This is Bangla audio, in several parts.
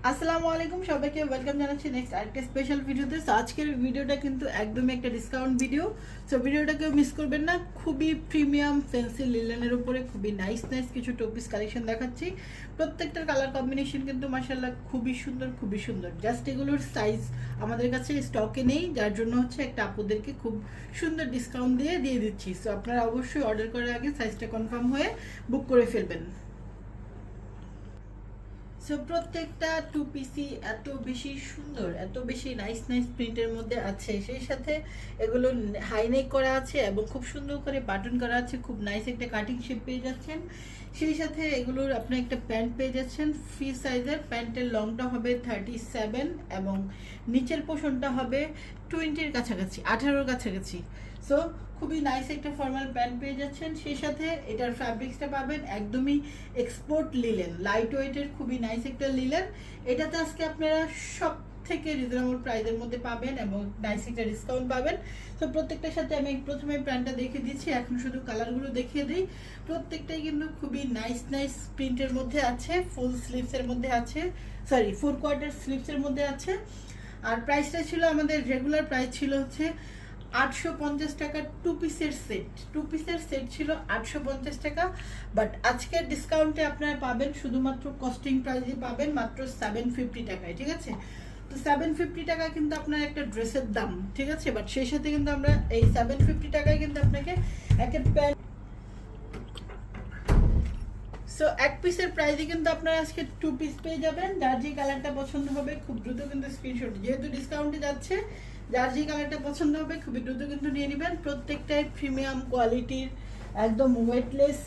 আসসালামু আলাইকুম সবাইকে ওয়েলকাম জানাচ্ছি নেক্সট আরেকটা স্পেশাল ভিডিওতে। সো আজকের ভিডিওটা কিন্তু একদমই একটা ডিসকাউন্ট ভিডিও। সো ভিডিওটা কেউ মিস করবেন না। খুবই প্রিমিয়াম ফ্যান্সি লিলেনের উপরে খুবই নাইস কিছু টপিস কালেকশন দেখাচ্ছি। প্রত্যেকটার কালার কম্বিনেশন কিন্তু মাশাআল্লাহ খুবই সুন্দর, খুবই সুন্দর। জাস্ট এগুলোর সাইজ আমাদের কাছে স্টকে নেই, যার জন্য হচ্ছে একটা আপুদেরকে খুব সুন্দর ডিসকাউন্ট দিয়ে দিচ্ছি। সো আপনারা অবশ্যই অর্ডার করার আগে সাইজটা কনফার্ম হয়ে বুক করে ফেলবেন। সো প্রত্যেকটা টু পিসি এত বেশি সুন্দর, এত বেশি নাইস প্রিন্টের মধ্যে আছে, সেই সাথে এগুলো হাই নেক করা আছে এবং খুব সুন্দর করে বাটন করা আছে। খুব নাইস একটা কাটিং শেপ পেয়ে যাচ্ছেন। সেই সাথে এগুলোর আপনি একটা প্যান্ট পেয়ে যাচ্ছেন ফ্রি সাইজের। প্যান্টের লংটা হবে 37 এবং নিচের পোর্শনটা হবে 20-র কাছাকাছি, 18-র কাছাকাছি। সো খুবই নাইস একটা ফর্মাল প্যান্ট পেয়ে যাচ্ছেন। সেই সাথে এটার ফ্যাব্রিক্সটা পাবেন একদমই এক্সপোর্ট লিলেন, লাইট ওয়েটের খুবই নাইস একটা লিলেন। এটাতে আজকে আপনারা সব থেকে রিজনেবল প্রাইসের মধ্যে পাবেন এবং নাইস একটা ডিসকাউন্ট পাবেন। তো প্রত্যেকটার সাথে আমি প্রথমে প্যান্টটা দেখিয়ে দিচ্ছি, এখন শুধু কালারগুলো দেখিয়ে দিই। প্রত্যেকটাই কিন্তু খুবই নাইস প্রিন্টের মধ্যে আছে, ফুল স্লিভসের মধ্যে আছে, সরি 4/4 স্লিভসের মধ্যে আছে। আর প্রাইসটা ছিল আমাদের রেগুলার প্রাইস ছিল হচ্ছে 850 টাকা। টু পিসের সেট ছিল 850 টাকা, বাট আজকের ডিসকাউন্টে আপনারা পাবেন শুধুমাত্র কস্টিং প্রাইসে পাবেন মাত্র 750 টাকায়, ঠিক আছে? তো 750 টাকা কিন্তু আপনার একটা ড্রেসের দাম, ঠিক আছে? বাট সেই সাথে কিন্তু আমরা এই 750 টাকায় কিন্তু আপনাকে একটা প্যান্ট, সো এক পিসের প্রাইসে কিন্তু আপনারা আজকে টু পিস পেয়ে যাবেন। যার যে কালারটা পছন্দ হবে খুব দ্রুত কিন্তু স্ক্রিনশট, যেহেতু ডিসকাউন্টে যাচ্ছে, যার যে কালারটা পছন্দ হবে খুবই দ্রুত কিন্তু নিয়ে নেবেন। প্রত্যেকটাই প্রিমিয়াম কোয়ালিটির একদম ওয়েটলেস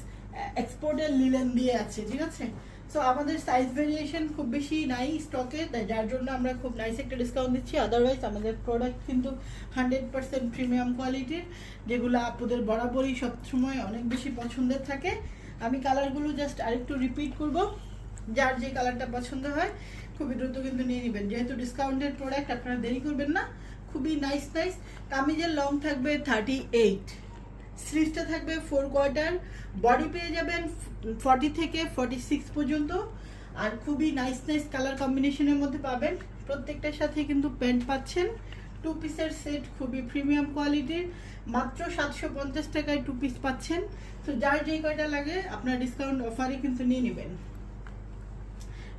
এক্সপোর্টের লিলেন দিয়ে আছে, ঠিক আছে? সো আমাদের সাইজ ভেরিয়েশন খুব বেশি নাই স্টকে, যার জন্য আমরা খুব নাইস একটা ডিসকাউন্ট দিচ্ছি। আদারওয়াইজ আমাদের প্রোডাক্ট কিন্তু 100% প্রিমিয়াম কোয়ালিটির, যেগুলো আপুদের বরাবরই সবসময় অনেক বেশি পছন্দের থাকে। আমি কালারগুলো জাস্ট আরেকটু রিপিট করব, যার যে কালারটা পছন্দ হয় খুবই দ্রুত কিন্তু নিয়ে নেবেন। যেহেতু ডিসকাউন্টের প্রোডাক্ট আপনারা দেরি করবেন না। খুবই নাইস কামিজের লং থাকবে 38, স্লিভসটা থাকবে 4/4, বডি পেয়ে যাবেন 40 থেকে 46 পর্যন্ত। আর খুবই নাইস কালার কম্বিনেশনের মধ্যে পাবেন। প্রত্যেকটার সাথে কিন্তু প্যান্ট পাচ্ছেন। টু পিসের সেট খুবই প্রিমিয়াম কোয়ালিটির, মাত্র 750 টাকায় টু পিস পাচ্ছেন। তো যার যেই কয়টা লাগে আপনার ডিসকাউন্ট অফারে কিন্তু নিয়ে নেবেন।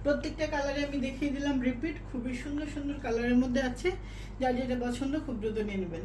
প্রত্যেকটা কালারে আমি দেখিয়ে দিলাম রিপিট, খুবই সুন্দর কালারের মধ্যে আছে। যার যেটা পছন্দ খুব দ্রুত নিয়ে নেবেন।